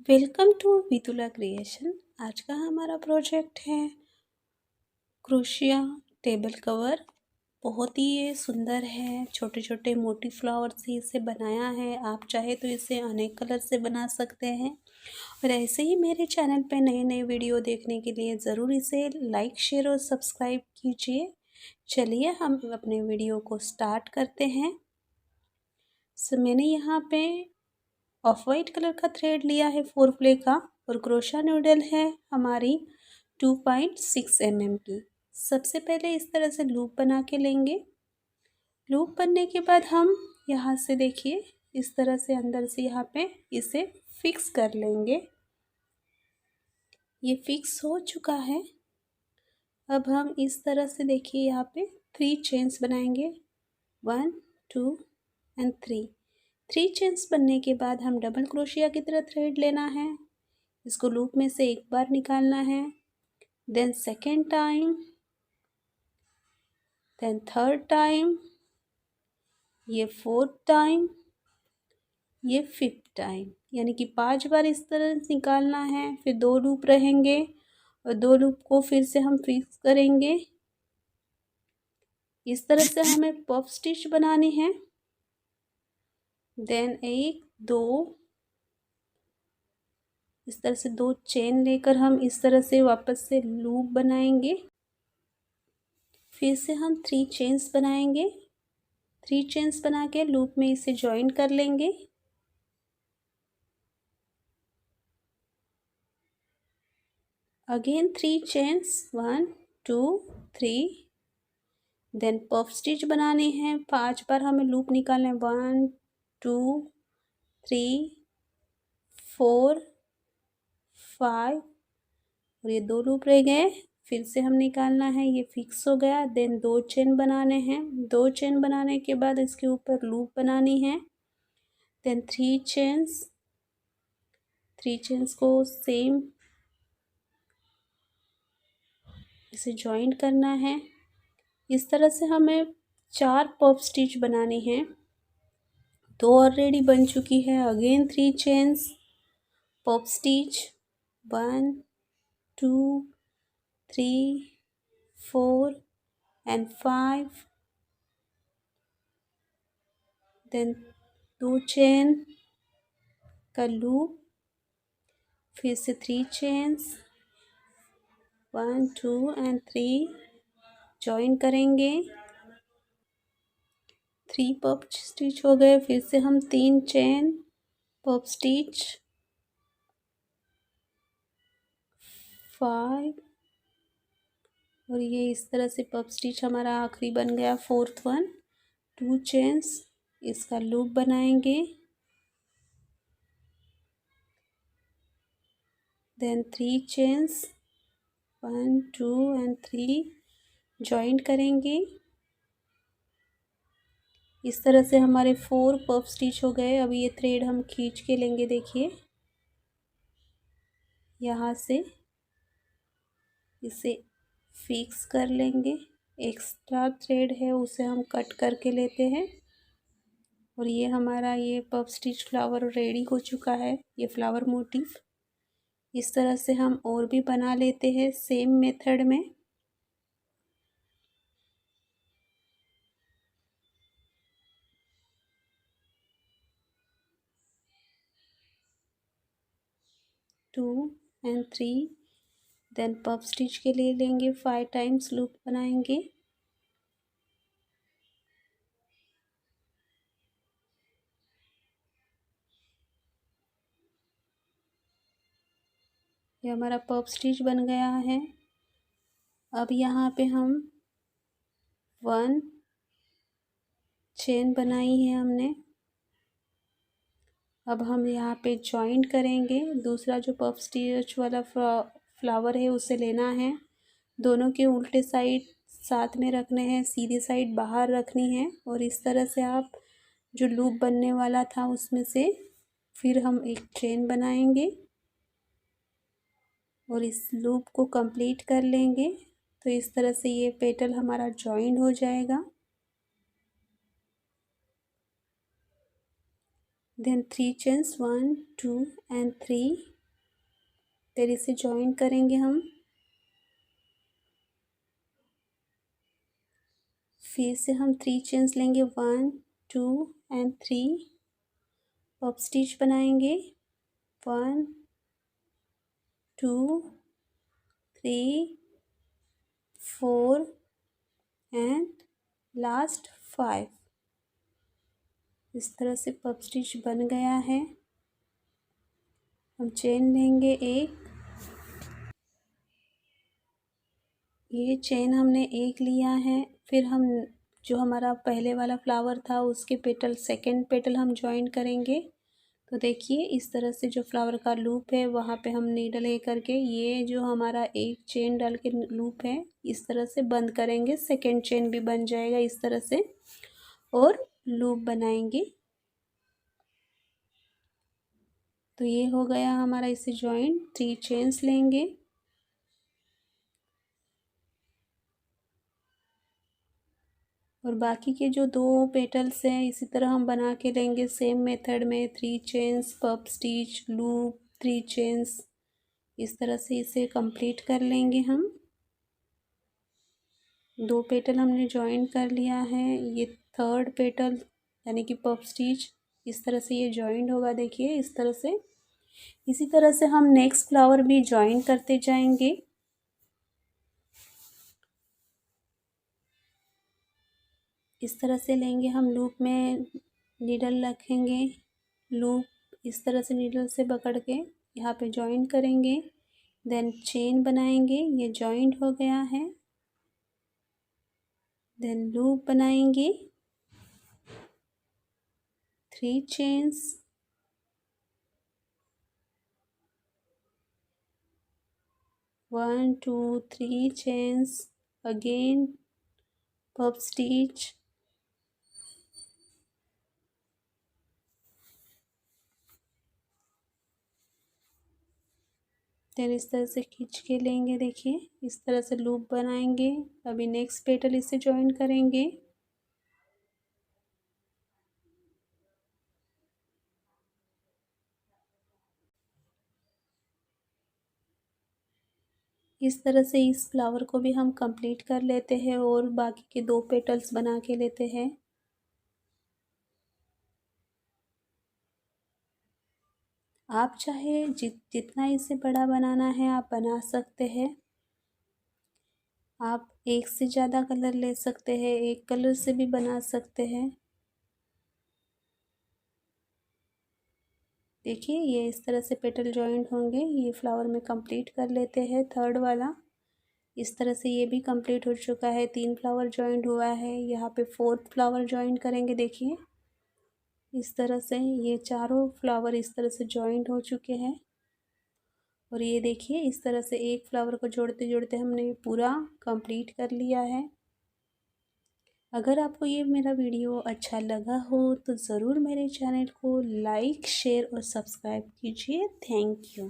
Welcome to वितुला creation. आज का हमारा प्रोजेक्ट है क्रोशिया टेबल कवर। बहुत ही ये सुंदर है, छोटे छोटे मोटी फ्लावर से इसे बनाया है। आप चाहे तो इसे अनेक कलर से बना सकते हैं। और ऐसे ही मेरे चैनल पे नए नए वीडियो देखने के लिए ज़रूर इसे लाइक शेयर और सब्सक्राइब कीजिए। चलिए हम अपने वीडियो को स्टार्ट करते हैं। मैंने यहाँ पे ऑफ वाइट कलर का थ्रेड लिया है 4 प्ले का, और क्रोशा नीडल है हमारी 2.6 mm की। सबसे पहले इस तरह से लूप बना के लेंगे। लूप बनने के बाद हम यहाँ से देखिए इस तरह से अंदर से यहाँ पे इसे फिक्स कर लेंगे। ये फिक्स हो चुका है। अब हम इस तरह से देखिए यहाँ पे 3 चेन्स बनाएंगे, 1 2 एंड 3 चेन्स बनने के बाद हम डबल क्रोशिया की तरह थ्रेड लेना है। इसको लूप में से एक बार निकालना है, then second time, then third time, ये फोर्थ टाइम, ये फिफ्थ टाइम, यानी कि 5 बार इस तरह से निकालना है। फिर 2 लूप रहेंगे और 2 लूप को फिर से हम फिक्स करेंगे। इस तरह से हमें पफ स्टिच बनानी है। देन 1 2 इस तरह से 2 चेन लेकर हम इस तरह से वापस से लूप बनाएंगे। फिर से हम 3 चेन्स बनाएंगे। 3 चेन्स बना के लूप में इसे ज्वाइन कर लेंगे। Again 3 chains, 1 2 3, then puff stitch बनानी है। 5 बार हमें लूप निकालना है, 1 2 3 4 5, और ये 2 लूप रह गए। फिर से हम निकालना है, ये फिक्स हो गया। देन 2 चेन बनाने हैं। 2 चेन बनाने के बाद इसके ऊपर लूप बनानी है। देन 3 चेन्स, 3 चेन्स को सेम इसे ज्वाइन करना है। इस तरह से हमें 4 पफ स्टिच बनानी है। 2 ऑलरेडी बन चुकी है। Again 3 chains, puff stitch, 1 2 3 4 and 5, then 2 chain का लूप, फिर से 3 चेन्स, 1 2 एंड 3 ज्वाइन करेंगे। 3 पफ स्टिच हो गए। फिर से हम 3 चेन, पफ स्टिच, 5, और ये इस तरह से पफ स्टिच हमारा आखिरी बन गया, फोर्थ वन। 2 चेन्स, इसका लूप बनाएंगे। देन 3 चेन्स, 1 2 एंड 3 ज्वाइन करेंगे। इस तरह से हमारे 4 पफ स्टिच हो गए। अब ये थ्रेड हम खींच के लेंगे, देखिए यहाँ से इसे फिक्स कर लेंगे। एक्स्ट्रा थ्रेड है उसे हम कट करके लेते हैं। और ये हमारा ये पफ स्टिच फ्लावर रेडी हो चुका है, ये फ्लावर मोटिव। इस तरह से हम और भी बना लेते हैं सेम मेथड में। Two and 3, then puff stitch के लिए लेंगे 5 टाइम्स लूप बनाएंगे। ये हमारा पफ स्टिच बन गया है। अब यहाँ पे हम 1 चेन बनाई है हमने। अब हम यहाँ पे जॉइंट करेंगे। दूसरा जो पफ स्टिच वाला फ्लावर है उसे लेना है। दोनों के उल्टे साइड साथ में रखने हैं, सीधी साइड बाहर रखनी है। और इस तरह से आप जो लूप बनने वाला था उसमें से फिर हम एक चेन बनाएंगे और इस लूप को कंप्लीट कर लेंगे। तो इस तरह से ये पेटल हमारा जॉइन हो जाएगा। देन 3 चेन्स, 1 2 एंड 3 फिर इसे जॉइन करेंगे हम। फिर से हम 3 चेन्स लेंगे, 1 2 एंड 3। पफ स्टिच बनाएंगे, 1 2 3 4 एंड लास्ट 5। इस तरह से पफ स्टिच बन गया है। हम चेन लेंगे एक, ये चेन हमने एक लिया है। फिर हम जो हमारा पहले वाला फ्लावर था उसके पेटल, सेकंड पेटल हम जॉइन करेंगे। तो देखिए इस तरह से जो फ्लावर का लूप है वहाँ पे हम नीडल ले करके ये जो हमारा एक चेन डाल के लूप है इस तरह से बंद करेंगे। सेकंड चेन भी बन जाएगा इस तरह से और लूप बनाएंगे। तो ये हो गया हमारा इसे जॉइन। 3 चेन्स लेंगे और बाकी के जो 2 पेटल्स हैं इसी तरह हम बना के लेंगे सेम मेथड में। 3 chains, puff stitch, loop, 3 chains, इस तरह से इसे कंप्लीट कर लेंगे हम। 2 पेटल हमने जॉइन कर लिया है। ये थर्ड पेटल यानी कि पफ स्टिच इस तरह से ये जॉइंट होगा, देखिए इस तरह से। इसी तरह से हम नेक्स्ट फ्लावर भी जॉइन करते जाएंगे। इस तरह से लेंगे हम, लूप में नीडल रखेंगे, लूप इस तरह से नीडल से पकड़ के यहाँ पे जॉइन करेंगे, देन चेन बनाएंगे। ये जॉइंट हो गया है। देन लूप बनाएंगे, 3 chains, 1 2 3 chains, again puff stitch, then इस तरह से खींच के लेंगे, देखिए इस तरह से लूप बनाएंगे। अभी नेक्स्ट पेटल इसे जॉइन करेंगे। इस तरह से इस फ्लावर को भी हम कंप्लीट कर लेते हैं और बाकी के 2 पेटल्स बना के लेते हैं। आप चाहे जितना इसे बड़ा बनाना है आप बना सकते हैं। आप एक से ज़्यादा कलर ले सकते हैं, एक कलर से भी बना सकते हैं। देखिए ये इस तरह से पेटल जॉइंट होंगे। ये फ्लावर में कंप्लीट कर लेते हैं थर्ड वाला। इस तरह से ये भी कंप्लीट हो चुका है। 3 फ्लावर जॉइंट हुआ है। यहाँ पे 4th फ्लावर जॉइंट करेंगे, देखिए इस तरह से ये चारों फ्लावर इस तरह से जॉइंट हो चुके हैं। और ये देखिए इस तरह से एक फ्लावर को जोड़ते जोड़ते हमने पूरा कंप्लीट कर लिया है। अगर आपको ये मेरा वीडियो अच्छा लगा हो तो ज़रूर मेरे चैनल को लाइक, शेयर और सब्सक्राइब कीजिए। Thank you.